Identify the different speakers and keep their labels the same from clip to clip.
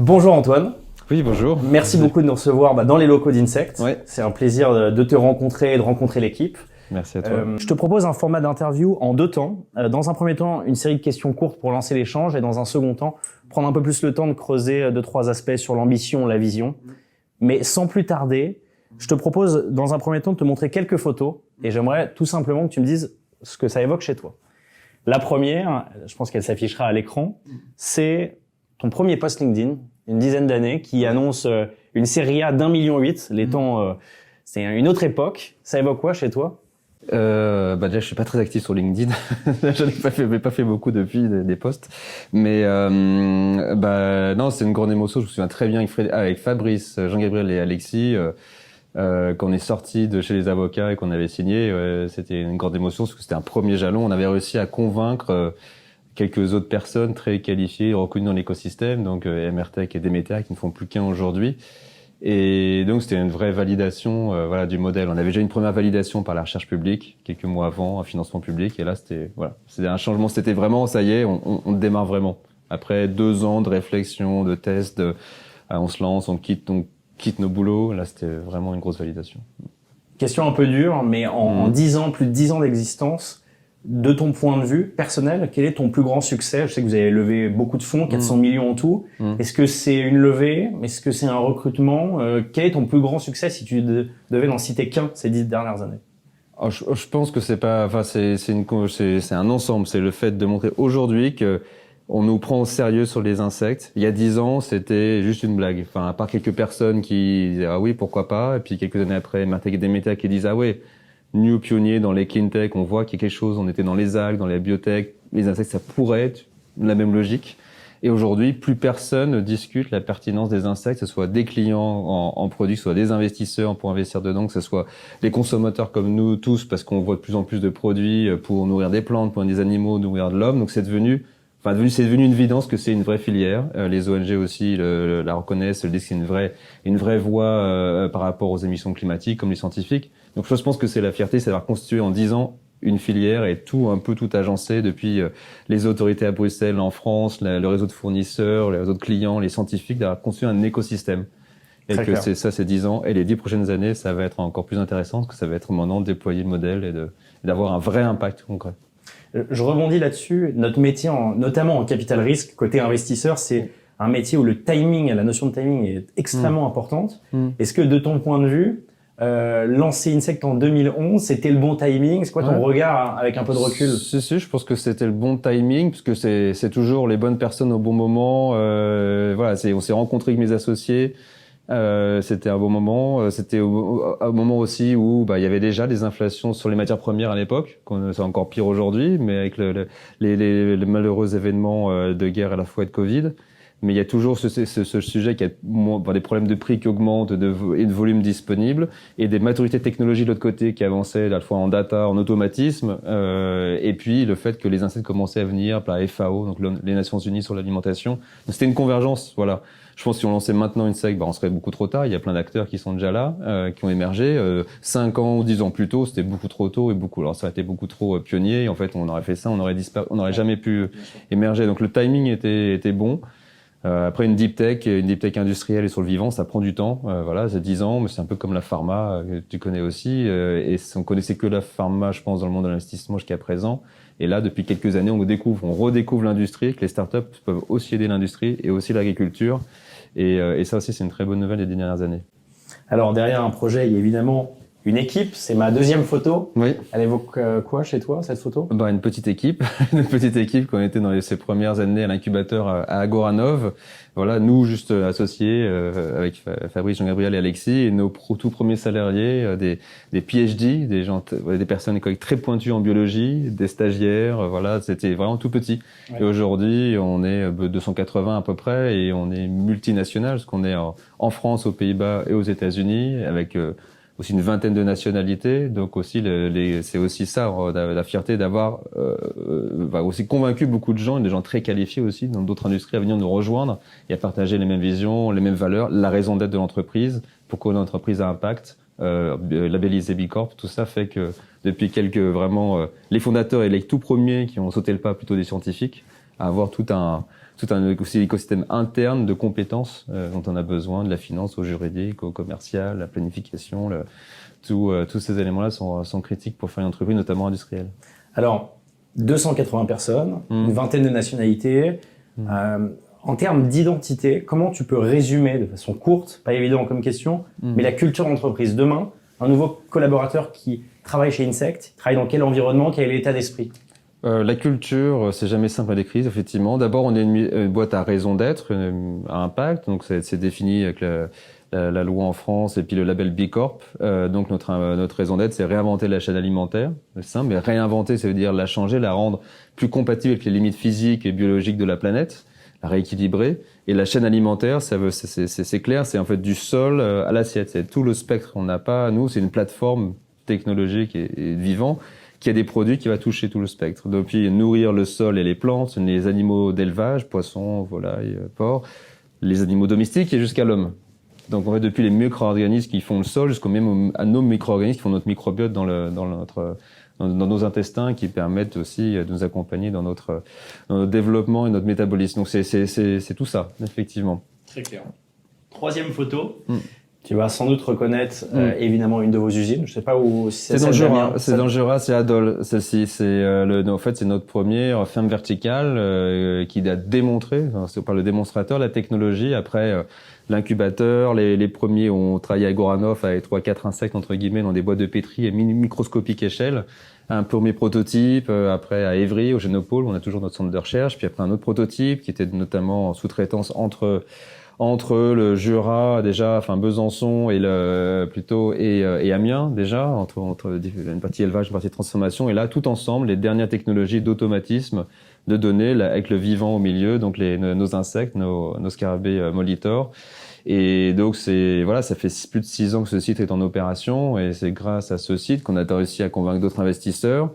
Speaker 1: Bonjour Antoine.
Speaker 2: Oui, bonjour.
Speaker 1: Merci beaucoup de nous recevoir dans les locaux d'Insect.
Speaker 2: Ouais.
Speaker 1: C'est un plaisir de te rencontrer et de rencontrer l'équipe.
Speaker 2: Merci à toi.
Speaker 1: Je te propose un format d'interview en 2 temps. Dans un premier temps, une série de questions courtes pour lancer l'échange et dans un second temps, prendre un peu plus le temps de creuser 2-3 aspects sur l'ambition, la vision. Mais sans plus tarder, je te propose dans un premier temps de te montrer quelques photos et j'aimerais tout simplement que tu me dises ce que ça évoque chez toi. La première, je pense qu'elle s'affichera à l'écran, c'est ton premier post LinkedIn, une dizaine d'années, qui annonce une série A d'1,8 million. Les temps, c'est une autre époque. Ça évoque quoi chez toi?
Speaker 2: Déjà, je suis pas très actif sur LinkedIn. Je n'ai pas fait beaucoup depuis des posts. Mais non, c'est une grande émotion. Je me souviens très bien avec Fabrice, Jean-Gabriel et Alexis, quand on est sorti de chez les avocats et qu'on avait signé, c'était une grande émotion parce que c'était un premier jalon. On avait réussi à convaincre quelques autres personnes très qualifiées, reconnues dans l'écosystème, donc MRTech et Demeter, qui ne font plus qu'un aujourd'hui. Et donc c'était une vraie validation du modèle. On avait déjà une première validation par la recherche publique quelques mois avant, un financement public, et là c'était un changement. C'était vraiment, ça y est, on démarre vraiment. Après 2 ans de réflexion, de tests, on se lance, on quitte nos boulots. Là c'était vraiment une grosse validation.
Speaker 1: Question un peu dure, mais en 10 ans, plus de 10 ans d'existence, de ton point de vue personnel, quel est ton plus grand succès? Je sais que vous avez levé beaucoup de fonds, 400 millions en tout. Est-ce que c'est une levée? Est-ce que c'est un recrutement? Quel est ton plus grand succès si tu devais n'en citer qu'un ces 10 dernières années?
Speaker 2: Je pense que c'est un ensemble. C'est le fait de montrer aujourd'hui que on nous prend au sérieux sur les insectes. Il y a 10 ans, c'était juste une blague. Enfin, à part quelques personnes qui disaient ah oui, pourquoi pas, et puis quelques années après, MRTech et Demeter qui disent ah ouais, nous pionniers dans les cleantech, on voit qu'il y a quelque chose. On était dans les algues, dans les biotech, les insectes, ça pourrait être la même logique. Et aujourd'hui, plus personne ne discute la pertinence des insectes, que ce soit des clients en produits, que ce soit des investisseurs pour investir dedans, que ce soit les consommateurs comme nous tous, parce qu'on voit de plus en plus de produits pour nourrir des plantes, pour des animaux, nourrir de l'homme. Donc c'est devenu une évidence que c'est une vraie filière. Les ONG aussi la reconnaissent, le disent que c'est une vraie voie par rapport aux émissions climatiques, comme les scientifiques. Donc je pense que c'est la fierté, c'est d'avoir constitué en 10 ans une filière et tout agencé depuis les autorités à Bruxelles, en France, le réseau de fournisseurs, les réseaux de clients, les scientifiques, d'avoir construit un écosystème. Et
Speaker 1: Très
Speaker 2: que
Speaker 1: clair.
Speaker 2: c'est 10 ans. Et les 10 prochaines années, ça va être encore plus intéressant parce que ça va être maintenant de déployer le modèle et d'avoir un vrai impact concret.
Speaker 1: Je rebondis là-dessus. Notre métier, notamment en capital risque, côté investisseur, c'est un métier où le timing, la notion de timing est extrêmement importante. Est-ce que de ton point de vue, lancer Insect en 2011, c'était le bon timing? C'est quoi ton regard avec un peu de recul?
Speaker 2: Si, je pense que c'était le bon timing parce que c'est toujours les bonnes personnes au bon moment. On s'est rencontrés avec mes associés. C'était un bon moment. C'était un moment aussi où il y avait déjà des inflations sur les matières premières à l'époque. C'est encore pire aujourd'hui, mais avec les malheureux événements de guerre à la fois et de Covid. Mais il y a toujours ce sujet qui a des problèmes de prix qui augmentent et de volume disponible et des maturités technologiques de l'autre côté qui avançaient à la fois en data, en automatisme, et puis le fait que les insectes commençaient à venir par la FAO, donc les Nations Unies sur l'alimentation. Donc c'était une convergence, voilà. Je pense que si on lançait maintenant Insect, on serait beaucoup trop tard. Il y a plein d'acteurs qui sont déjà là, qui ont émergé. 5 ans ou 10 ans plus tôt, c'était beaucoup trop tôt alors ça a été beaucoup trop pionnier. En fait, on aurait fait ça, on aurait jamais pu émerger. Donc le timing était bon. Après une deep tech industrielle et sur le vivant, ça prend du temps. C'est 10 ans, mais c'est un peu comme la pharma que tu connais aussi. Et on connaissait que la pharma, je pense, dans le monde de l'investissement jusqu'à présent. Et là, depuis quelques années, on redécouvre l'industrie, que les startups peuvent aussi aider l'industrie et aussi l'agriculture. Et ça aussi, c'est une très bonne nouvelle des dernières années.
Speaker 1: Alors derrière un projet, il y a évidemment une équipe. C'est ma deuxième photo.
Speaker 2: Oui.
Speaker 1: Elle évoque quoi chez toi, cette photo?
Speaker 2: Une petite équipe, qu'on était dans ces premières années à l'incubateur à Agoranov. Voilà, nous juste associés avec Fabrice, Jean-Gabriel et Alexis, et nos tout premiers salariés, des PhD, des personnes très pointues en biologie, des stagiaires. C'était vraiment tout petit. Ouais. Et aujourd'hui, on est 280 à peu près, et on est multinational, parce qu'on est en France, aux Pays-Bas et aux États-Unis, avec aussi une vingtaine de nationalités, donc aussi c'est aussi ça, la fierté d'avoir aussi convaincu beaucoup de gens, et des gens très qualifiés aussi dans d'autres industries à venir nous rejoindre et à partager les mêmes visions, les mêmes valeurs, la raison d'être de l'entreprise, pourquoi une entreprise a impact, labellisé B Corp, tout ça fait que depuis les fondateurs et les tout premiers qui ont sauté le pas, plutôt des scientifiques, à avoir tout tout un écosystème interne de compétences dont on a besoin, de la finance au juridique, au commercial, la planification, tous ces éléments-là sont critiques pour faire une entreprise, notamment industrielle.
Speaker 1: Alors, 280 personnes, une vingtaine de nationalités. En termes d'identité, comment tu peux résumer de façon courte, pas évident comme question, mais la culture d'entreprise demain, un nouveau collaborateur qui travaille chez Insect, travaille dans quel environnement, quel est l'état d'esprit?
Speaker 2: La culture, c'est jamais simple à décrire, effectivement. D'abord, on est une boîte à raison d'être, à impact, donc c'est défini avec la loi en France et puis le label B Corp. Donc notre raison d'être, c'est réinventer la chaîne alimentaire. C'est simple, mais réinventer, ça veut dire la changer, la rendre plus compatible avec les limites physiques et biologiques de la planète, la rééquilibrer. Et la chaîne alimentaire, c'est clair, c'est en fait du sol à l'assiette. C'est tout le spectre. On n'a pas, nous, c'est une plateforme technologique et vivant qui a des produits qui va toucher tout le spectre. Depuis nourrir le sol et les plantes, les animaux d'élevage, poissons, volailles, porcs, les animaux domestiques et jusqu'à l'homme. Donc en fait, depuis les micro-organismes qui font le sol jusqu'au même à nos micro-organismes qui font notre microbiote dans nos intestins, qui permettent aussi de nous accompagner dans notre développement et notre métabolisme. Donc c'est tout ça, effectivement.
Speaker 1: Très clair. Troisième photo. Tu vas sans doute reconnaître évidemment une de vos usines. Je sais pas où
Speaker 2: c'est dans le Jura. C'est dans le Jura, c'est Adol. Celle-ci, en fait, c'est notre première ferme verticale qui a démontré, c'est par le démonstrateur, la technologie. Après, l'incubateur, les premiers ont travaillé à Goranov avec 3-4 insectes entre guillemets dans des boîtes de pétri à microscopique échelle. Un premier prototype, après à Évry, au Génopôle, on a toujours notre centre de recherche. Puis après un autre prototype qui était notamment en sous-traitance entre le Jura déjà, enfin Besançon et et Amiens déjà, entre une partie élevage, une partie transformation, et là tout ensemble les dernières technologies d'automatisme de données là, avec le vivant au milieu, donc nos insectes, nos scarabées molitors. Et donc ça fait plus de 6 ans que ce site est en opération, et c'est grâce à ce site qu'on a réussi à convaincre d'autres investisseurs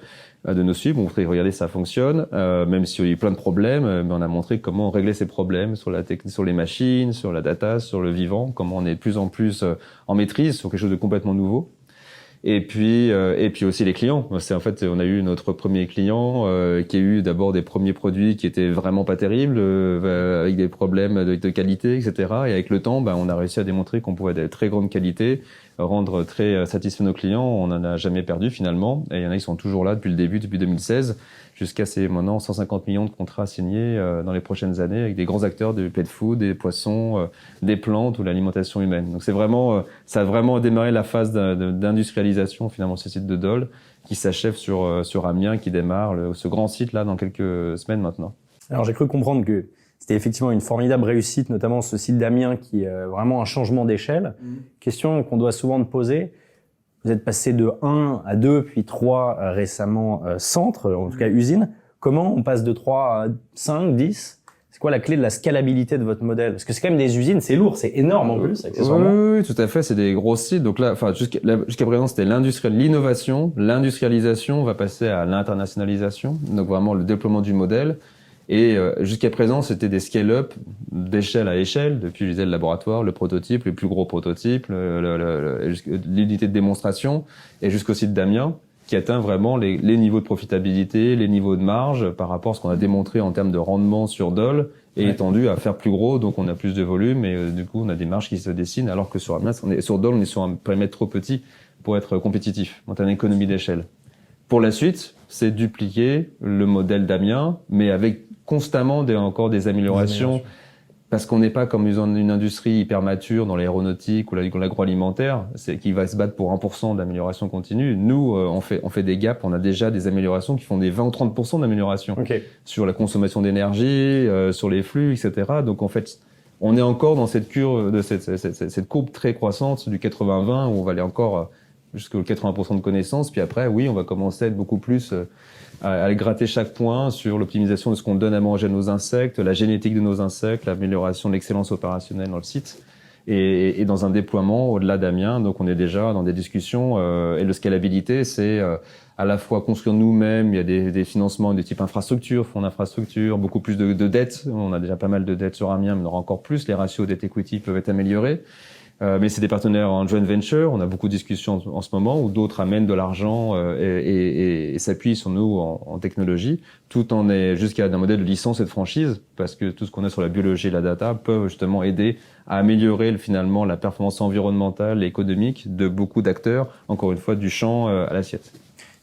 Speaker 2: de nous suivre. On voudrait regarder ça fonctionne, même s'il y a eu plein de problèmes, mais on a montré comment régler ces problèmes sur les machines, sur la data, sur le vivant, comment on est de plus en plus en maîtrise sur quelque chose de complètement nouveau. Et puis aussi les clients. On a eu notre premier client qui a eu d'abord des premiers produits qui étaient vraiment pas terribles, avec des problèmes de qualité, etc. Et avec le temps, on a réussi à démontrer qu'on pouvait être de très grande qualité, rendre très satisfaits nos clients. On n'en a jamais perdu finalement. Et il y en a qui sont toujours là depuis le début, depuis 2016, jusqu'à ces maintenant 150 millions de contrats signés dans les prochaines années avec des grands acteurs du pet food, des poissons, des plantes ou l'alimentation humaine. Donc ça a vraiment démarré la phase d'industrialisation finalement ce site de Dole qui s'achève sur Amiens, qui démarre ce grand site là dans quelques semaines maintenant.
Speaker 1: Alors j'ai cru comprendre que c'était effectivement une formidable réussite, notamment ce site d'Amiens qui est vraiment un changement d'échelle. Question qu'on doit souvent te poser. Vous êtes passé de 1 à 2, puis 3 récemment centres, en tout cas usines. Comment on passe de 3 à 5, 10 ? C'est quoi la clé de la scalabilité de votre modèle ? Parce que c'est quand même des usines, c'est lourd, c'est énorme en plus, accessoirement.
Speaker 2: Oui, tout à fait, c'est des gros sites. Donc là, jusqu'à présent, c'était l'innovation, l'industrialisation, on va passer à l'internationalisation. Donc vraiment le déploiement du modèle. Et jusqu'à présent, c'était des scale-up d'échelle à échelle, depuis le laboratoire, le prototype, le plus gros prototype, l'unité de démonstration, et jusqu'au site d'Amiens, qui atteint vraiment les niveaux de profitabilité, les niveaux de marge par rapport à ce qu'on a démontré en termes de rendement sur Dole, et étendu à faire plus gros, donc on a plus de volume, et du coup on a des marges qui se dessinent, alors que sur Amiens, sur Dole, on est sur un périmètre trop petit pour être compétitif, en termes d'économie d'échelle. Pour la suite, c'est dupliquer le modèle d'Amiens, mais avec constamment encore des améliorations, parce qu'on n'est pas comme une industrie hyper mature dans l'aéronautique ou l'agroalimentaire, qui va se battre pour 1% d'amélioration continue. Nous, on fait des gaps, on a déjà des améliorations qui font des 20 ou 30% d'amélioration sur la consommation d'énergie, sur les flux, etc. Donc en fait, on est encore dans cette courbe très croissante du 80-20 où on va aller encore jusqu'aux 80% de connaissances, puis après, oui, on va commencer à être beaucoup plus à gratter chaque point sur l'optimisation de ce qu'on donne à manger à nos insectes, la génétique de nos insectes, l'amélioration de l'excellence opérationnelle dans le site, et dans un déploiement au-delà d'Amiens. Donc on est déjà dans des discussions, et le scalabilité, c'est à la fois construire nous-mêmes, il y a des financements de type infrastructure, fonds d'infrastructure, beaucoup plus de dettes. On a déjà pas mal de dettes sur Amiens, mais on aura encore plus. Les ratios dette-equity peuvent être améliorés. Mais c'est des partenaires en joint venture. On a beaucoup de discussions en ce moment où d'autres amènent de l'argent et s'appuient sur nous en technologie, tout en est jusqu'à un modèle de licence et de franchise, parce que tout ce qu'on a sur la biologie et la data peuvent justement aider à améliorer finalement la performance environnementale et économique de beaucoup d'acteurs, encore une fois, du champ à l'assiette.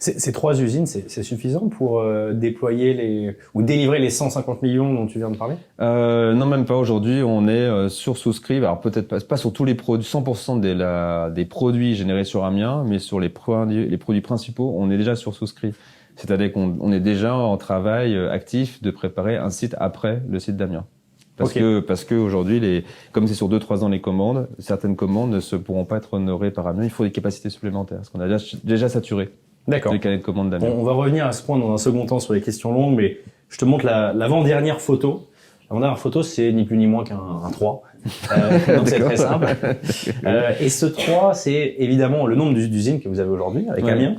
Speaker 1: Ces 3 usines, c'est suffisant pour déployer ou délivrer les 150 millions dont tu viens de parler?
Speaker 2: Non, même pas. Aujourd'hui, on est sur-souscrit. Alors peut-être pas sur tous les produits, 100% des produits générés sur Amiens, mais sur les produits principaux, on est déjà sur-souscrit. C'est-à-dire qu'on est déjà en travail actif de préparer un site après le site d'Amiens. Parce que aujourd'hui, comme c'est sur 2-3 ans les commandes, certaines commandes ne pourront pas être honorées par Amiens. Il faut des capacités supplémentaires, parce qu'on a déjà saturé.
Speaker 1: D'accord.
Speaker 2: Les carnets de commandes d'Amiens.
Speaker 1: On va revenir à ce point dans un second temps sur les questions longues, mais je te montre l'avant-dernière photo. L'avant-dernière photo, c'est ni plus ni moins qu'un 3. Donc c'est très simple. Et ce 3, c'est évidemment le nombre d'usines que vous avez aujourd'hui avec Amiens.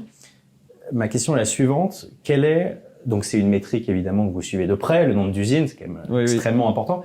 Speaker 1: Ma question est la suivante. Donc c'est une métrique évidemment que vous suivez de près, le nombre d'usines, c'est quand même extrêmement important.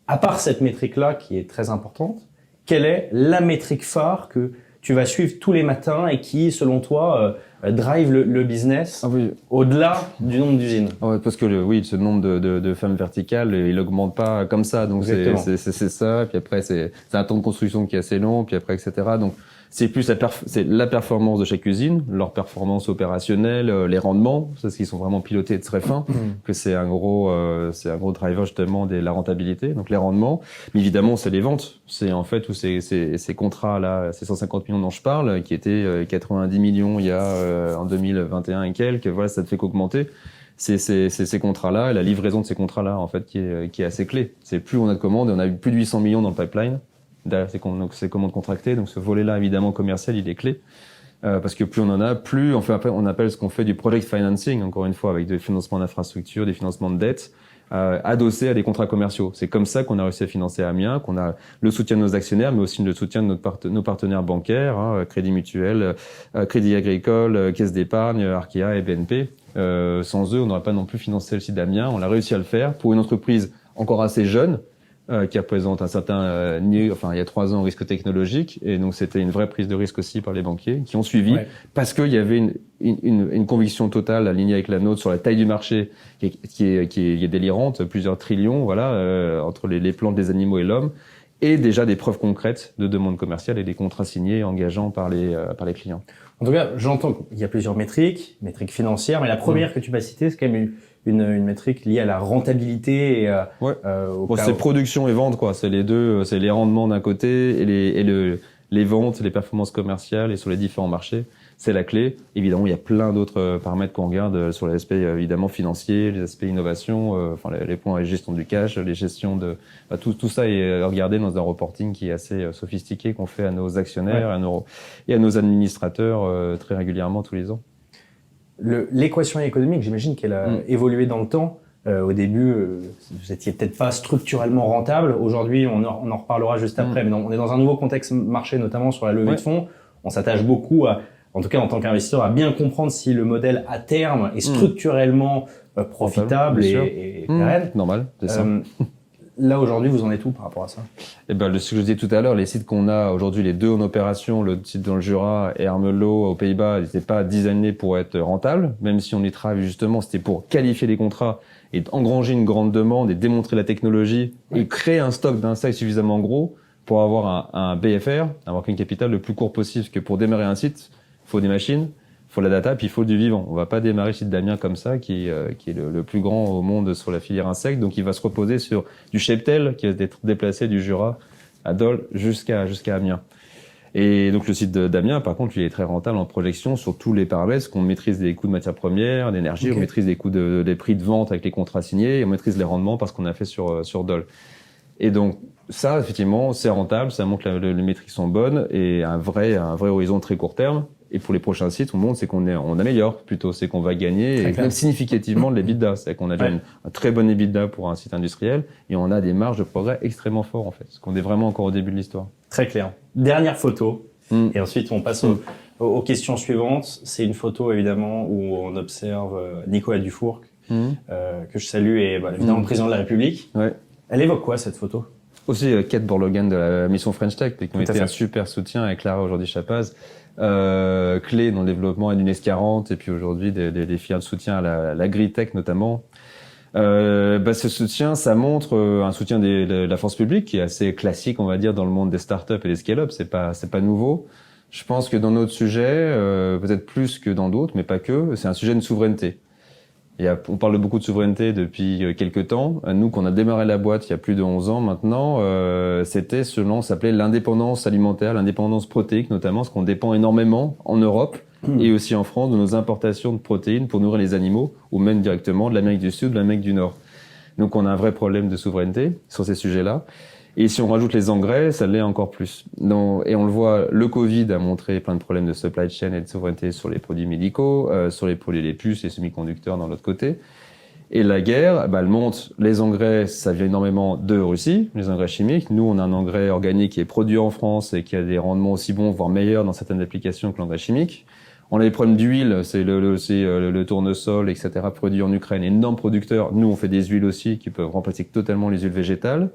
Speaker 1: À part cette métrique-là qui est très importante, quelle est la métrique phare que tu vas suivre tous les matins et qui, selon toi, drive le business au-delà du nombre d'usines?
Speaker 2: Parce que ce nombre de femmes verticales, il augmente pas comme ça. Donc c'est ça. Puis après c'est un temps de construction qui est assez long. Puis après etc. Donc c'est plus la performance de chaque usine, leur performance opérationnelle, les rendements, parce qu'ils sont vraiment pilotés de très fin, que c'est un gros driver justement de la rentabilité. Donc les rendements, mais évidemment c'est les ventes. C'est en fait tous ces contrats là, ces 150 millions dont je parle, qui étaient 90 millions il y a en 2021 et quelques. Voilà, ça ne fait qu'augmenter. C'est ces contrats-là, et la livraison de ces contrats-là en fait qui est assez clé. C'est plus on a de commandes, et on a eu plus de 800 millions dans le pipeline. Donc c'est commandes contractées, donc ce volet-là évidemment commercial il est clé parce que plus on en a, plus on appelle ce qu'on fait du project financing, encore une fois avec des financements d'infrastructures, des financements de dettes adossés à des contrats commerciaux. C'est comme ça qu'on a réussi à financer Amiens, qu'on a le soutien de nos actionnaires, mais aussi le soutien de nos partenaires bancaires, Crédit Mutuel, Crédit Agricole, Caisse d'Épargne, Arkea et BNP. Sans eux, on n'aurait pas non plus financé le site d'Amiens. On a réussi à le faire pour une entreprise encore assez jeune. Qui représente un certain il y a 3 ans risque technologique, et donc c'était une vraie prise de risque aussi par les banquiers qui ont suivi parce qu'il y avait une conviction totale alignée avec la nôtre sur la taille du marché qui est délirante, plusieurs trillions entre les plantes, des animaux et l'homme, et déjà des preuves concrètes de demande commerciale et des contrats signés engageants par les clients.
Speaker 1: En tout cas, j'entends qu'il y a plusieurs métriques financières, mais la première que tu m'as citée, c'est quand même une métrique liée à la rentabilité et
Speaker 2: c'est production et vente, quoi. C'est les deux, c'est les rendements d'un côté et les ventes, les performances commerciales et sur les différents marchés. C'est la clé. Évidemment, il y a plein d'autres paramètres qu'on regarde sur les aspects évidemment financiers, les aspects innovation, les points de gestion du cash, les gestions tout ça est regardé dans un reporting qui est assez sophistiqué qu'on fait à nos actionnaires et à nos administrateurs très régulièrement tous les ans.
Speaker 1: L'équation économique, j'imagine qu'elle a évolué dans le temps. Au début, vous étiez peut-être pas structurellement rentable. Aujourd'hui, on en reparlera juste après, mais on est dans un nouveau contexte marché, notamment sur la levée de fonds. On s'attache beaucoup en tout cas en tant qu'investisseur, à bien comprendre si le modèle à terme est structurellement profitable et pérenne.
Speaker 2: Normal, c'est ça.
Speaker 1: Là, aujourd'hui, vous en êtes où par rapport à ça?
Speaker 2: Ce que je disais tout à l'heure, les sites qu'on a aujourd'hui, les 2 en opération, le site dans le Jura et Ermelo aux Pays-Bas, ils n'étaient pas designés pour être rentables, même si on y travaille justement, c'était pour qualifier les contrats et engranger une grande demande et démontrer la technologie et créer un stock d'insectes suffisamment gros pour avoir un BFR, un working capital le plus court possible, parce que pour démarrer un site, il faut des machines, il faut la data, puis il faut du vivant. On va pas démarrer le site d'Amiens comme ça, qui est le plus grand au monde sur la filière insectes. Donc, il va se reposer sur du cheptel qui va être déplacé du Jura à Dole jusqu'à Amiens. Et donc, le site d'Amiens, par contre, lui est très rentable en projection sur tous les paramètres, parce qu'on maîtrise les coûts de matières premières, d'énergie, on maîtrise les coûts des prix de vente avec les contrats signés, et on maîtrise les rendements parce qu'on a fait sur Dole. Et donc, ça, effectivement, c'est rentable, ça montre que les métriques sont bonnes et un vrai horizon très court terme. Et pour les prochains sites, on montre, c'est on améliore plutôt, c'est qu'on va gagner et même significativement de l'EBITDA. C'est qu'on a déjà un très bon EBITDA pour un site industriel et on a des marges de progrès extrêmement fortes en fait. Parce qu'on est vraiment encore au début de l'histoire.
Speaker 1: Très clair. Dernière photo. Et ensuite, on passe aux questions suivantes. C'est une photo évidemment où on observe Nicolas Dufourcq, que je salue, et évidemment le président de la République. Elle évoque quoi cette photo?
Speaker 2: Aussi Kate Borlogan de la mission French Tech, qui ont été un super soutien avec Clara aujourd'hui Chapaz, clé dans le développement d'une S40 et puis aujourd'hui des filières de soutien à l'agri-tech notamment. Ce soutien, ça montre un soutien de la force publique qui est assez classique, on va dire, dans le monde des startups et des scale-up. C'est pas nouveau. Je pense que dans notre sujet, peut-être plus que dans d'autres, mais pas que, c'est un sujet de souveraineté. On parle beaucoup de souveraineté depuis quelques temps. Nous, quand on a démarré la boîte il y a plus de 11 ans maintenant, c'était ça s'appelait l'indépendance alimentaire, l'indépendance protéique notamment, parce qu'on dépend énormément en Europe et aussi en France de nos importations de protéines pour nourrir les animaux, ou même directement de l'Amérique du Sud ou de l'Amérique du Nord. Donc on a un vrai problème de souveraineté sur ces sujets-là. Et si on rajoute les engrais, ça l'est encore plus. Et on le voit, le Covid a montré plein de problèmes de supply chain et de souveraineté sur les produits médicaux, sur les produits, les puces, les semi-conducteurs dans l'autre côté. Et la guerre, elle montre les engrais, ça vient énormément de Russie, les engrais chimiques. Nous, on a un engrais organique qui est produit en France et qui a des rendements aussi bons, voire meilleurs dans certaines applications que l'engrais chimique. On a des problèmes d'huile, c'est le tournesol, etc., produit en Ukraine, énorme producteur. Nous, on fait des huiles aussi qui peuvent remplacer totalement les huiles végétales.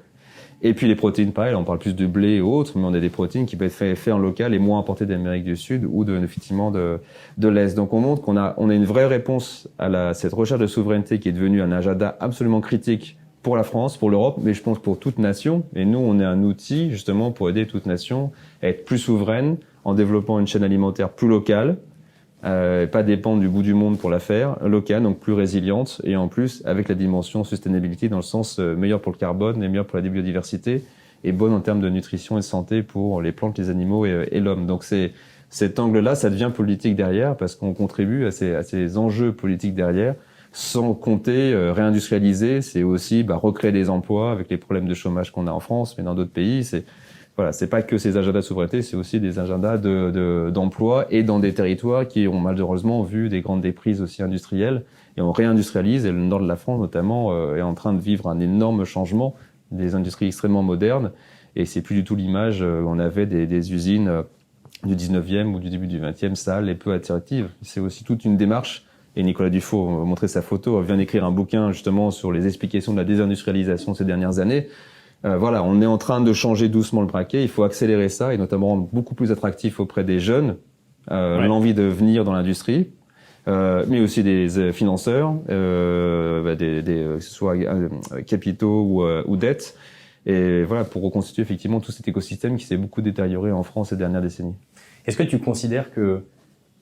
Speaker 2: Et puis les protéines, pareil, on parle plus de blé et autres, mais on a des protéines qui peuvent être faites en local et moins importées d'Amérique du Sud ou effectivement de l'Est. Donc on montre qu'on a une vraie réponse à cette recherche de souveraineté qui est devenue un agenda absolument critique pour la France, pour l'Europe, mais je pense pour toute nation. Et nous, on est un outil justement pour aider toute nation à être plus souveraine en développant une chaîne alimentaire plus locale, pas dépendre du bout du monde pour la faire, locale, donc plus résiliente, et en plus avec la dimension sustainability dans le sens meilleur pour le carbone et meilleur pour la biodiversité, et bonne en termes de nutrition et de santé pour les plantes, les animaux et l'homme. Donc cet angle-là, ça devient politique derrière, parce qu'on contribue à ces enjeux politiques derrière, sans compter réindustrialiser, c'est aussi recréer des emplois avec les problèmes de chômage qu'on a en France, mais dans d'autres pays, c'est pas que ces agendas de souveraineté, c'est aussi des agendas d'emploi et dans des territoires qui ont malheureusement vu des grandes déprises aussi industrielles. Et on réindustrialise, et le nord de la France notamment est en train de vivre un énorme changement, des industries extrêmement modernes. Et c'est plus du tout l'image où on avait des usines du 19e ou du début du 20e, sales et peu attractives. C'est aussi toute une démarche. Et Nicolas Dufault a montré sa photo, vient d'écrire un bouquin justement sur les explications de la désindustrialisation ces dernières années. On est en train de changer doucement le braquet. Il faut accélérer ça et notamment rendre beaucoup plus attractif auprès des jeunes l'envie de venir dans l'industrie, mais aussi des financeurs, que ce soit capitaux ou dettes. Et voilà, pour reconstituer effectivement tout cet écosystème qui s'est beaucoup détérioré en France ces dernières décennies.
Speaker 1: Est-ce que tu considères que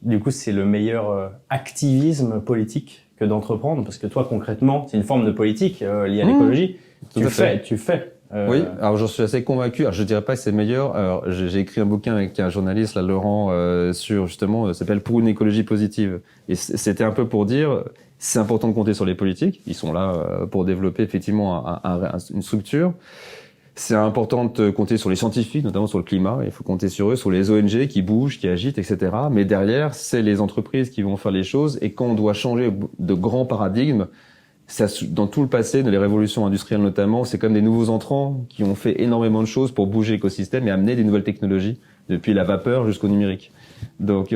Speaker 1: du coup c'est le meilleur activisme politique que d'entreprendre? Parce que toi concrètement, c'est une forme de politique liée à l'écologie. Tu fais.
Speaker 2: Oui, alors j'en suis assez convaincu. Alors je dirais pas que c'est meilleur. Alors j'ai écrit un bouquin avec un journaliste, là, Laurent, sur justement, ça s'appelle Pour une écologie positive. Et c'était un peu pour dire, c'est important de compter sur les politiques. Ils sont là pour développer effectivement une structure. C'est important de compter sur les scientifiques, notamment sur le climat. Il faut compter sur eux, sur les ONG qui bougent, qui agitent, etc. Mais derrière, c'est les entreprises qui vont faire les choses. Et quand on doit changer de grands paradigmes, dans tout le passé, dans les révolutions industrielles notamment, c'est comme des nouveaux entrants qui ont fait énormément de choses pour bouger l'écosystème et amener des nouvelles technologies, depuis la vapeur jusqu'au numérique. Donc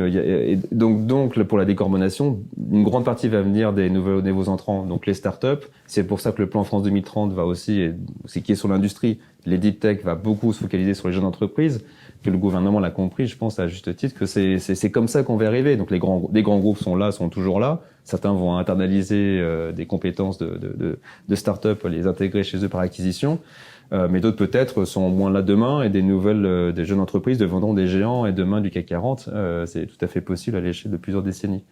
Speaker 2: pour la décarbonation, une grande partie va venir des nouveaux entrants, donc les startups. C'est pour ça que le plan France 2030 va aussi, c'est qui est sur l'industrie. Les deep tech va beaucoup se focaliser sur les jeunes entreprises, que le gouvernement l'a compris, je pense à juste titre, que c'est comme ça qu'on va arriver. Donc des grands groupes sont toujours là. Certains vont internaliser des compétences de start-up, les intégrer chez eux par acquisition. Mais d'autres peut-être sont moins là demain et des jeunes entreprises deviendront des géants et demain du CAC 40. C'est tout à fait possible à l'échelle de plusieurs décennies.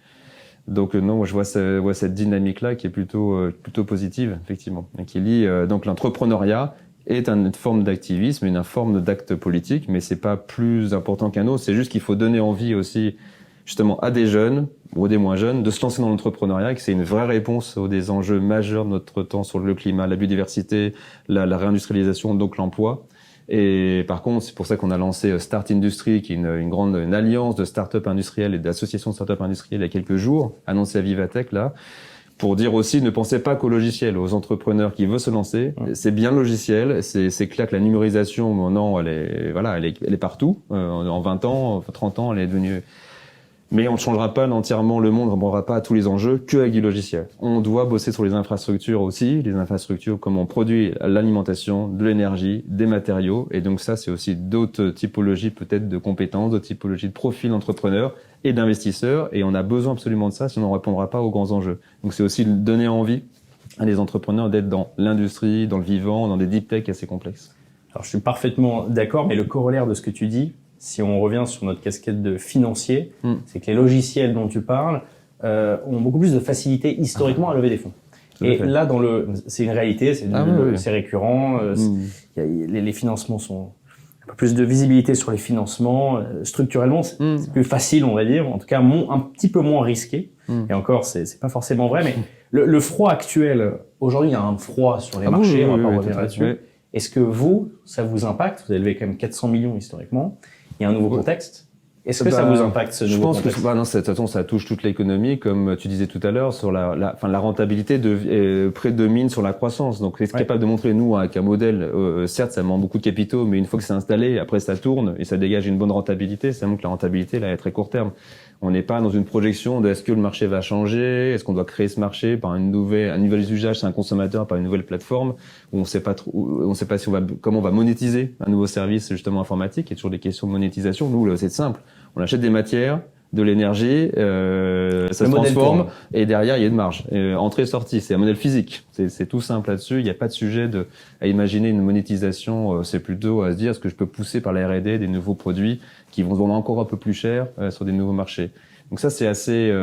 Speaker 2: Donc non, moi je vois cette dynamique-là qui est plutôt positive, effectivement, et qui lie donc l'entrepreneuriat est une forme d'activisme, une forme d'acte politique, mais c'est pas plus important qu'un autre. C'est juste qu'il faut donner envie aussi, justement, à des jeunes ou des moins jeunes de se lancer dans l'entrepreneuriat, et que c'est une vraie réponse aux des enjeux majeurs de notre temps sur le climat, la biodiversité, la réindustrialisation, donc l'emploi. Et par contre, c'est pour ça qu'on a lancé Start Industry, qui est une alliance de start-up industrielles et d'associations de start-up industrielles il y a quelques jours, annoncée à Vivatech, là, pour dire aussi, ne pensez pas qu'au logiciel, aux entrepreneurs qui veulent se lancer. C'est bien le logiciel, c'est clair que la numérisation, maintenant, elle est partout. En 20 ans, 30 ans, elle est devenue... Mais on ne changera pas entièrement le monde, on ne répondra pas à tous les enjeux qu'avec du logiciel. On doit bosser sur les infrastructures aussi, les infrastructures, comment on produit l'alimentation, de l'énergie, des matériaux. Et donc ça, c'est aussi d'autres typologies peut-être de compétences, d'autres typologies de profils d'entrepreneurs et d'investisseurs. Et on a besoin absolument de ça, sinon on ne répondra pas aux grands enjeux. Donc c'est aussi donner envie à des entrepreneurs d'être dans l'industrie, dans le vivant, dans des deep tech assez complexes.
Speaker 1: Alors je suis parfaitement d'accord, mais le corollaire de ce que tu dis, si on revient sur notre casquette de financier, c'est que les logiciels dont tu parles ont beaucoup plus de facilité historiquement à lever des fonds. Et là, c'est une réalité, c'est récurrent. Les financements sont un peu plus de visibilité sur les financements. Structurellement, c'est plus facile, on va dire, en tout cas un petit peu moins risqué. Et encore, c'est pas forcément vrai, mais le froid actuel, aujourd'hui, il y a un froid sur les marchés, on va pas revenir là-dessus. Est-ce que ça vous impacte? Vous avez levé quand même 400 millions historiquement. Il y a un nouveau contexte. Est-ce que ça vous impacte, ce nouveau contexte?
Speaker 2: Je pense que non, de toute façon, ça touche toute l'économie, comme tu disais tout à l'heure, sur la rentabilité prédomine sur la croissance. Donc, c'est capable de montrer, nous, avec un modèle, certes, ça demande beaucoup de capitaux, mais une fois que c'est installé, après, ça tourne et ça dégage une bonne rentabilité. Ça montre que la rentabilité, là, est très court terme. On n'est pas dans une projection de est-ce que le marché va changer, est-ce qu'on doit créer ce marché par un nouvel usage, c'est un consommateur, par une nouvelle plateforme, où on sait pas si comment on va monétiser un nouveau service, justement, informatique. Il y a toujours des questions de monétisation. Nous, c'est simple. On achète des matières, de l'énergie, ça se transforme, et derrière, il y a une marge. Entrée-sortie, c'est un modèle physique. C'est tout simple là-dessus. Il n'y a pas de sujet à imaginer une monétisation. C'est plutôt à se dire, est-ce que je peux pousser par la R&D des nouveaux produits qui vont se vendre encore un peu plus cher sur des nouveaux marchés. Donc ça, c'est assez,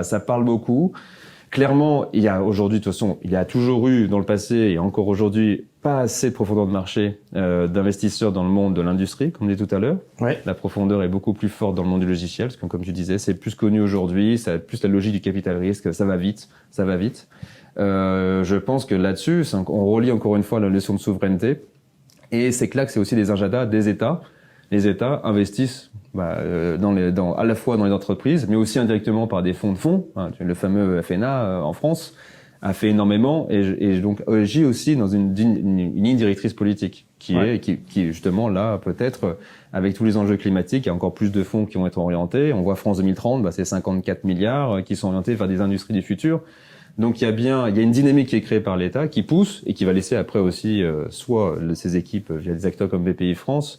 Speaker 2: ça parle beaucoup. Clairement, il y a aujourd'hui, de toute façon, il y a toujours eu dans le passé et encore aujourd'hui pas assez de profondeur de marché d'investisseurs dans le monde de l'industrie, comme on dit tout à l'heure. Ouais. La profondeur est beaucoup plus forte dans le monde du logiciel, parce que comme tu disais, c'est plus connu aujourd'hui, ça a plus la logique du capital risque, ça va vite. Je pense que là-dessus, on relie encore une fois la leçon de souveraineté, et c'est que là que c'est aussi des agendas des États. Les États investissent à la fois dans les entreprises, mais aussi indirectement par des fonds de fonds. Le fameux FNA en France a fait énormément et donc agit aussi dans une ligne directrice politique qui est justement là peut-être avec tous les enjeux climatiques, il y a encore plus de fonds qui vont être orientés. On voit France 2030, c'est 54 milliards qui sont orientés vers des industries du futur. Donc il y a une dynamique qui est créée par l'État qui pousse et qui va laisser après aussi soit ses équipes via des acteurs comme BPI France,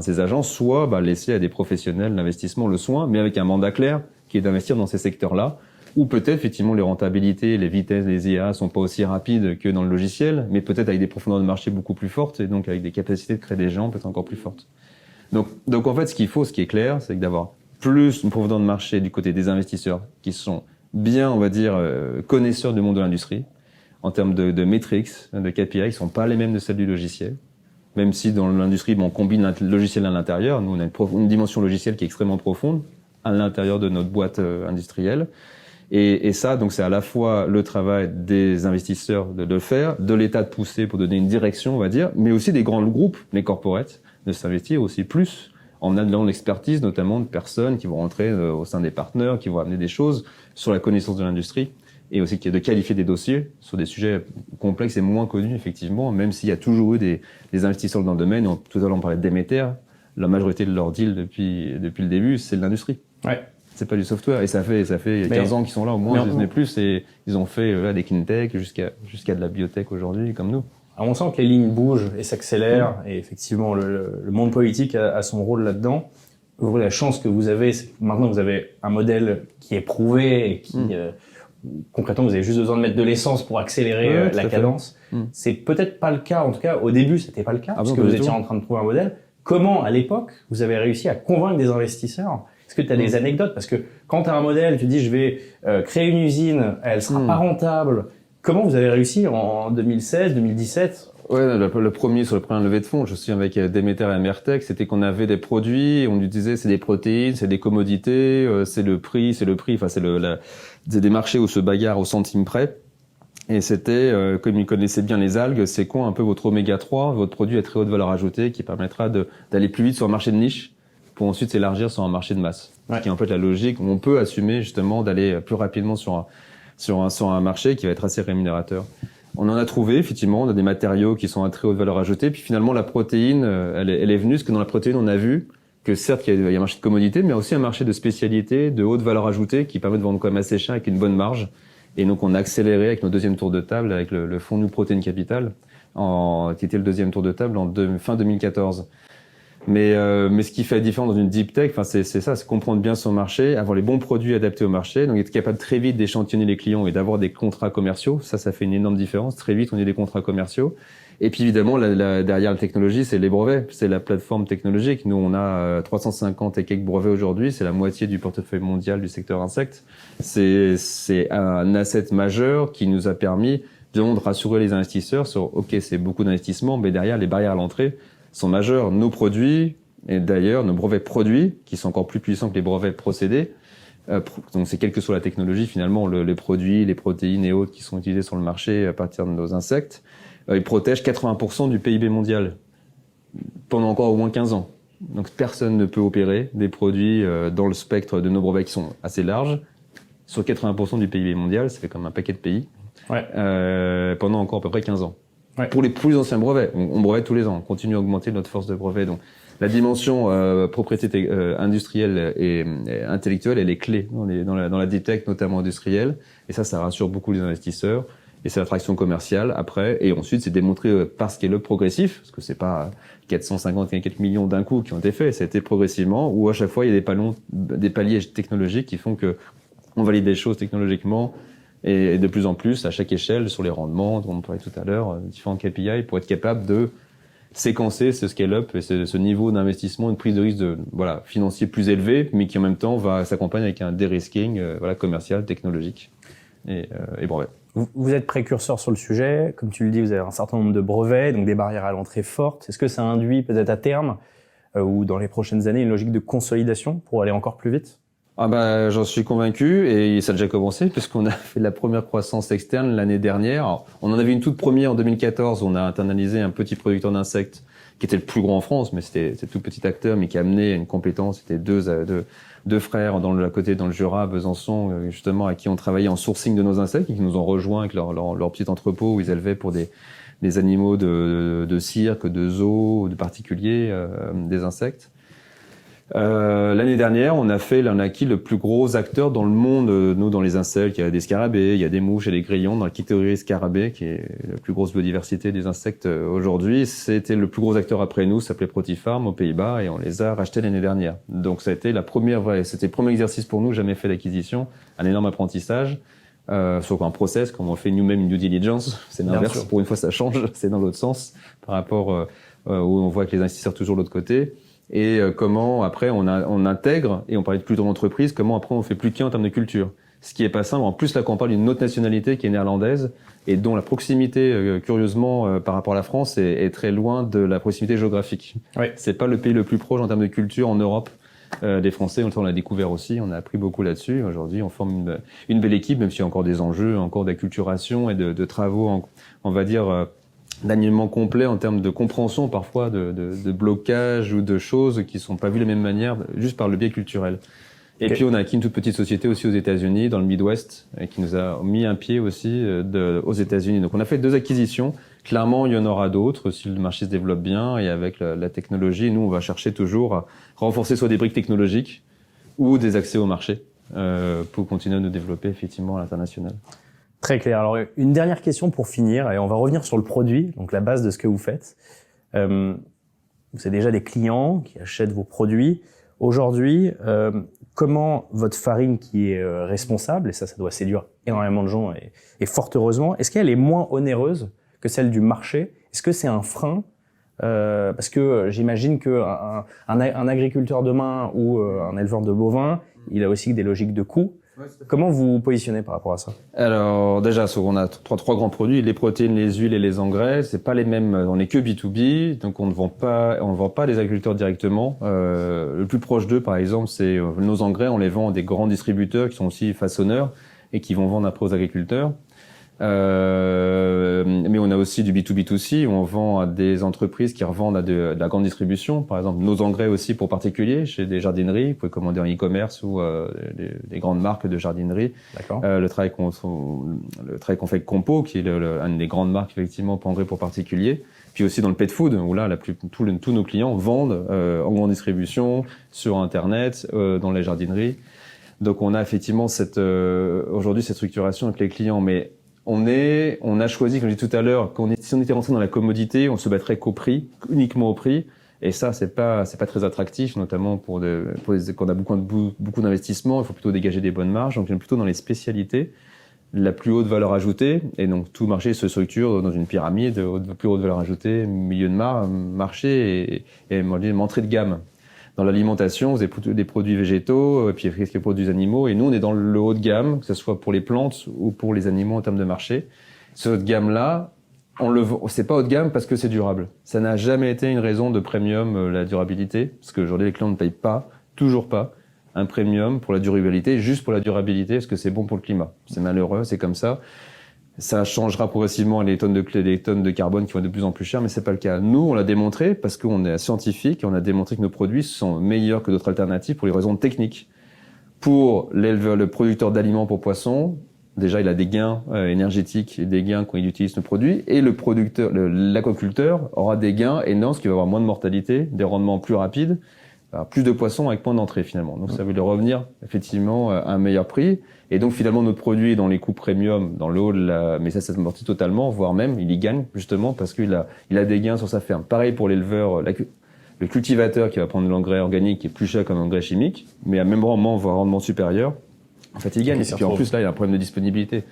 Speaker 2: ces agences, soit laisser à des professionnels l'investissement, le soin, mais avec un mandat clair qui est d'investir dans ces secteurs-là, où peut-être effectivement les rentabilités, les vitesses des IA sont pas aussi rapides que dans le logiciel, mais peut-être avec des profondeurs de marché beaucoup plus fortes et donc avec des capacités de créer des gens peut-être encore plus fortes. Donc en fait, ce qui est clair, c'est que d'avoir plus une profondeur de marché du côté des investisseurs qui sont bien, on va dire, connaisseurs du monde de l'industrie, en termes de metrics, de KPI, qui sont pas les mêmes de celles du logiciel. Même si dans l'industrie, on combine le logiciel à l'intérieur. Nous, on a une dimension logicielle qui est extrêmement profonde à l'intérieur de notre boîte industrielle. Et ça, donc, c'est à la fois le travail des investisseurs de le faire, de l'État de pousser pour donner une direction, on va dire, mais aussi des grands groupes, les corporates, de s'investir aussi plus en amenant l'expertise, notamment de personnes qui vont rentrer au sein des partenaires, qui vont amener des choses sur la connaissance de l'industrie. Et aussi de qualifier des dossiers sur des sujets complexes et moins connus, effectivement, même s'il y a toujours eu des investisseurs dans le domaine. Tout à l'heure, on parlait de Demeter. La majorité de leurs deals depuis le début, c'est de l'industrie. Ouais. C'est pas du software. Et ça fait 15 ans qu'ils sont là, au moins, si ce n'est plus. Et ils ont fait des cleantech jusqu'à de la biotech aujourd'hui, comme nous.
Speaker 1: Alors, on sent que les lignes bougent et s'accélèrent. Et effectivement, le monde politique a son rôle là-dedans. La chance que vous avez, c'est que maintenant, vous avez un modèle qui est prouvé et qui... concrètement, vous avez juste besoin de mettre de l'essence pour accélérer la cadence. C'est peut-être pas le cas, en tout cas, au début, c'était pas le cas, parce que vous étiez en train de trouver un modèle. Comment, à l'époque, vous avez réussi à convaincre des investisseurs? Est-ce que tu as des anecdotes? Parce que quand tu as un modèle, tu dis, je vais créer une usine, elle sera pas rentable. Comment vous avez réussi en 2016, 2017?
Speaker 2: Ouais, le premier sur le premier levée de fonds, je suis avec Demeter et Amertech, c'était qu'on avait des produits, on nous disait c'est des protéines, c'est des commodités, c'est le prix, enfin c'est des marchés où se bagarre au centime près. Et c'était, comme ils connaissaient bien les algues, c'est quoi un peu votre oméga 3, votre produit à très haute valeur ajoutée qui permettra d'aller plus vite sur un marché de niche pour ensuite s'élargir sur un marché de masse. Ouais. Ce qui est en fait la logique où on peut assumer justement d'aller plus rapidement sur un marché qui va être assez rémunérateur. On en a trouvé, effectivement, on a des matériaux qui sont à très haute valeur ajoutée, puis finalement la protéine, elle est venue, parce que dans la protéine, on a vu que certes, il y a un marché de commodité, mais aussi un marché de spécialité, de haute valeur ajoutée, qui permet de vendre quand même assez cher avec une bonne marge. Et donc, on a accéléré avec notre deuxième tour de table, avec le fonds New Protein Capital, qui était le deuxième tour de table fin 2014. Mais ce qui fait la différence dans une deep tech, c'est ça, c'est comprendre bien son marché, avoir les bons produits adaptés au marché, donc être capable très vite d'échantillonner les clients et d'avoir des contrats commerciaux. Ça fait une énorme différence. Très vite, on a des contrats commerciaux. Et puis évidemment, derrière la technologie, c'est les brevets, c'est la plateforme technologique. Nous, on a 350 et quelques brevets aujourd'hui, c'est la moitié du portefeuille mondial du secteur insectes. C'est un asset majeur qui nous a permis de rassurer les investisseurs sur, OK, c'est beaucoup d'investissements, mais derrière, les barrières à l'entrée sont majeures. Nos produits, et d'ailleurs nos brevets produits, qui sont encore plus puissants que les brevets procédés, donc c'est quelle que soit la technologie, finalement, les produits, les protéines et autres qui sont utilisés sur le marché à partir de nos insectes, ils protègent 80% du PIB mondial pendant encore au moins 15 ans. Donc personne ne peut opérer des produits dans le spectre de nos brevets qui sont assez larges sur 80% du PIB mondial, ça fait comme un paquet de pays, pendant encore à peu près 15 ans. Ouais. Pour les plus anciens brevets, on brevette tous les ans, on continue à augmenter notre force de brevet. Donc la dimension propriété industrielle et intellectuelle, elle est clé dans la deep tech, notamment industrielle, et ça rassure beaucoup les investisseurs. Et c'est l'attraction commerciale après, et ensuite c'est démontré par scale-up progressif, parce que c'est pas 450 millions d'un coup qui ont été faits, ça a été progressivement, où à chaque fois il y a des paliers technologiques qui font que on valide des choses technologiquement, et de plus en plus à chaque échelle sur les rendements dont on parlait tout à l'heure, différents KPI pour être capable de séquencer ce scale-up et ce niveau d'investissement, une prise de risque financier plus élevé, mais qui en même temps va s'accompagner avec un de-risking commercial, technologique et brevet.
Speaker 1: Vous êtes précurseur sur le sujet, comme tu le dis, vous avez un certain nombre de brevets, donc des barrières à l'entrée fortes. Est-ce que ça induit peut-être à terme ou dans les prochaines années une logique de consolidation pour aller encore plus vite ?
Speaker 2: J'en suis convaincu et ça a déjà commencé puisqu'on a fait la première croissance externe l'année dernière. Alors, on en avait une toute première en 2014 où on a internalisé un petit producteur d'insectes qui était le plus grand en France, mais c'était tout petit acteur, mais qui a amené une compétence. C'était deux frères à côté dans le Jura, à Besançon, justement, à qui on travaillait en sourcing de nos insectes et qui nous ont rejoints avec leur petit entrepôt où ils élevaient pour des animaux de cirque, de zoo, de particuliers, des insectes. L'année dernière, on a acquis le plus gros acteur dans le monde, nous, dans les insectes. Il y a des scarabées, il y a des mouches et des grillons dans la catégorie scarabée, qui est la plus grosse biodiversité des insectes aujourd'hui. C'était le plus gros acteur après nous, ça s'appelait Protifarm aux Pays-Bas, et on les a rachetés l'année dernière. Donc ça a été c'était le premier exercice pour nous, jamais fait d'acquisition, un énorme apprentissage. Sur un process, comme on fait nous-mêmes une due diligence, c'est l'inverse. Pour une fois, ça change, c'est dans l'autre sens, par rapport où on voit que les investisseurs toujours de l'autre côté. Et comment après on intègre, et on parlait de plus d'entreprise, comment après on fait plus de en termes de culture. Ce qui est pas simple. En plus, là, quand on parle d'une autre nationalité qui est néerlandaise et dont la proximité, curieusement, par rapport à la France, est très loin de la proximité géographique. Oui. C'est pas le pays le plus proche en termes de culture en Europe. Les Français, on l'a découvert aussi, on a appris beaucoup là-dessus. Aujourd'hui, on forme une belle équipe, même s'il y a encore des enjeux, encore d'acculturation et de travaux, on va dire, d'alignement complet en termes de compréhension parfois de blocage ou de choses qui sont pas vues de la même manière juste par le biais culturel. Et puis on a acquis une toute petite société aussi aux États-Unis, dans le Midwest, qui nous a mis un pied aussi aux États-Unis. Donc on a fait 2 acquisitions. Clairement, il y en aura d'autres si le marché se développe bien et avec la technologie. Nous, on va chercher toujours à renforcer soit des briques technologiques ou des accès au marché pour continuer à nous développer effectivement à l'international.
Speaker 1: Très clair. Alors, une dernière question pour finir, et on va revenir sur le produit, donc la base de ce que vous faites. Vous avez déjà des clients qui achètent vos produits. Aujourd'hui, comment votre farine qui est responsable, et ça doit séduire énormément de gens, et fort heureusement, est-ce qu'elle est moins onéreuse que celle du marché ? Est-ce que c'est un frein ? Parce que j'imagine qu'un agriculteur demain ou un éleveur de bovins, il a aussi des logiques de coût. Comment vous vous positionnez par rapport à ça ?
Speaker 2: Alors déjà, on a trois grands produits, les protéines, les huiles et les engrais. C'est pas les mêmes, on n'est que B2B, donc on ne vend pas les agriculteurs directement. Le plus proche d'eux, par exemple, c'est nos engrais, on les vend à des grands distributeurs qui sont aussi façonneurs et qui vont vendre après aux agriculteurs. Mais on a aussi du B2B2C où on vend à des entreprises qui revendent à de la grande distribution. Par exemple, nos engrais aussi pour particuliers, chez des jardineries. Vous pouvez commander en e-commerce ou des grandes marques de jardinerie.
Speaker 1: D'accord.
Speaker 2: Le travail qu'on fait avec Compo, qui est une des grandes marques effectivement pour engrais pour particuliers, Puis aussi dans le pet food, où là, tous nos clients vendent en grande distribution, sur Internet, dans les jardineries. Donc on a effectivement aujourd'hui cette structuration avec les clients, mais on a choisi, comme je disais tout à l'heure, si on était rentré dans la commodité, on se battrait qu'au prix, uniquement au prix. Et ça, c'est pas très attractif, notamment quand on a beaucoup d'investissements, il faut plutôt dégager des bonnes marges. Donc, on est plutôt dans les spécialités, la plus haute valeur ajoutée. Et donc, tout marché se structure dans une pyramide, plus haute valeur ajoutée, milieu de marché et entrée de gamme. Dans l'alimentation, vous avez plutôt des produits végétaux, puis il y a des produits animaux. Et nous, on est dans le haut de gamme, que ce soit pour les plantes ou pour les animaux en termes de marché. Ce haut de gamme-là, c'est pas haut de gamme parce que c'est durable. Ça n'a jamais été une raison de premium, la durabilité. Parce qu'aujourd'hui, les clients ne payent pas, toujours pas, un premium pour la durabilité, juste pour la durabilité, parce que c'est bon pour le climat. C'est malheureux, c'est comme ça. Ça changera progressivement les tonnes de carbone qui vont être de plus en plus chères, mais c'est pas le cas. Nous, on l'a démontré parce qu'on est scientifique et on a démontré que nos produits sont meilleurs que d'autres alternatives pour les raisons techniques. Pour l'éleveur, le producteur d'aliments pour poissons, déjà, il a des gains énergétiques et des gains quand il utilise nos produits. Et l'aquaculteur aura des gains énormes, parce qu'il va avoir moins de mortalité, des rendements plus rapides, plus de poissons avec moins d'entrée finalement. Donc ça veut lui revenir effectivement à un meilleur prix. Et donc finalement notre produit est dans les coûts premium, dans le haut mais ça s'amortit totalement, voire même il y gagne justement parce qu'il a des gains sur sa ferme. Pareil pour l'éleveur, le cultivateur qui va prendre de l'engrais organique qui est plus cher qu'un engrais chimique, mais à même rendement, voire rendement supérieur. En fait, il gagne. Et puis en plus, là, il y a un problème de disponibilité.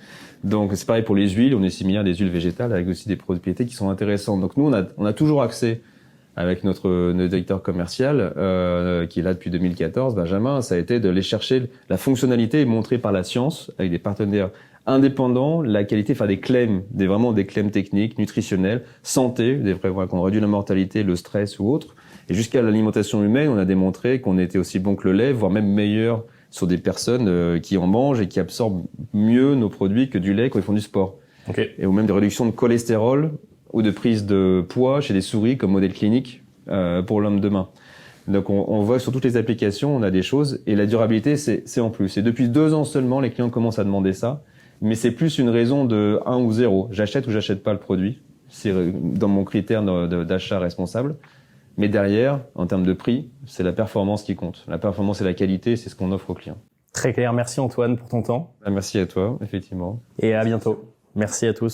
Speaker 2: Donc, c'est pareil pour les huiles. On est similaire à des huiles végétales avec aussi des propriétés qui sont intéressantes. Donc, nous, on a toujours accès avec notre directeur commercial, qui est là depuis 2014, Benjamin, ça a été de aller chercher la fonctionnalité montrée par la science avec des partenaires indépendants, la qualité, faire vraiment des claims techniques, nutritionnels, santé, qu'on réduit la mortalité, le stress ou autre. Et jusqu'à l'alimentation humaine, on a démontré qu'on était aussi bon que le lait, voire même meilleur sur des personnes qui en mangent et qui absorbent mieux nos produits que du lait quand ils font du sport.
Speaker 1: Okay.
Speaker 2: Et ou même des réductions de cholestérol ou de prise de poids chez des souris comme modèle clinique pour l'homme demain. Donc on voit sur toutes les applications, on a des choses. Et la durabilité, c'est en plus. Et depuis 2 ans seulement, les clients commencent à demander ça. Mais c'est plus une raison de 1 ou 0. J'achète ou j'achète pas le produit. C'est dans mon critère d'achat responsable. Mais derrière, en termes de prix, c'est la performance qui compte. La performance et la qualité, c'est ce qu'on offre aux clients.
Speaker 1: Très clair. Merci Antoine pour ton temps.
Speaker 2: Merci à toi, effectivement.
Speaker 1: Et à bientôt. Merci à tous.